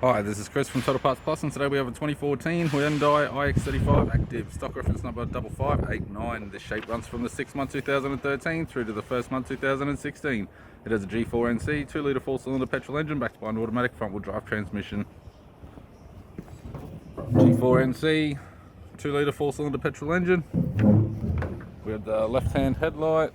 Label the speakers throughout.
Speaker 1: Hi, this is Chris from Total Parts Plus, and today we have a 2014 Hyundai IX35 Active, stock reference number 5589. This shape runs from the 6th month 2013 through to the 1st month 2016. It has a G4NC 2 litre 4-cylinder petrol engine backed by an automatic front-wheel drive transmission. G4NC 2 litre 4-cylinder petrol engine. We have the left-hand headlight,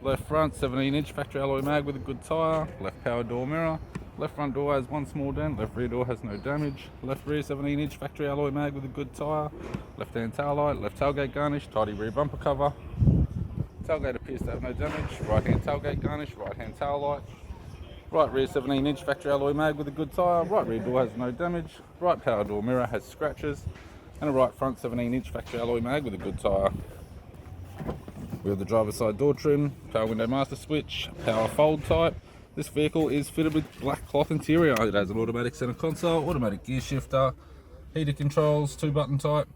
Speaker 1: left front 17-inch factory alloy mag with a good tyre, left power door mirror. Left front door has one small dent, left rear door has no damage. Left rear 17-inch factory alloy mag with a good tyre. Left hand tail light, left tailgate garnish, tidy rear bumper cover. Tailgate appears to have no damage. Right hand tailgate garnish, right hand tail light. Right rear 17-inch factory alloy mag with a good tyre. Right rear door has no damage. Right power door mirror has scratches. And a right front 17-inch factory alloy mag with a good tyre. We have the driver's side door trim, power window master switch, power fold type. This vehicle is fitted with black cloth interior. It has an automatic center console, automatic gear shifter, heated controls, 2-button type,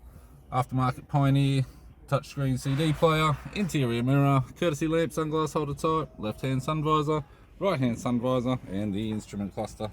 Speaker 1: aftermarket Pioneer touchscreen CD player, interior mirror, courtesy lamp, sunglass holder type, left hand sun visor, right hand sun visor, and the instrument cluster.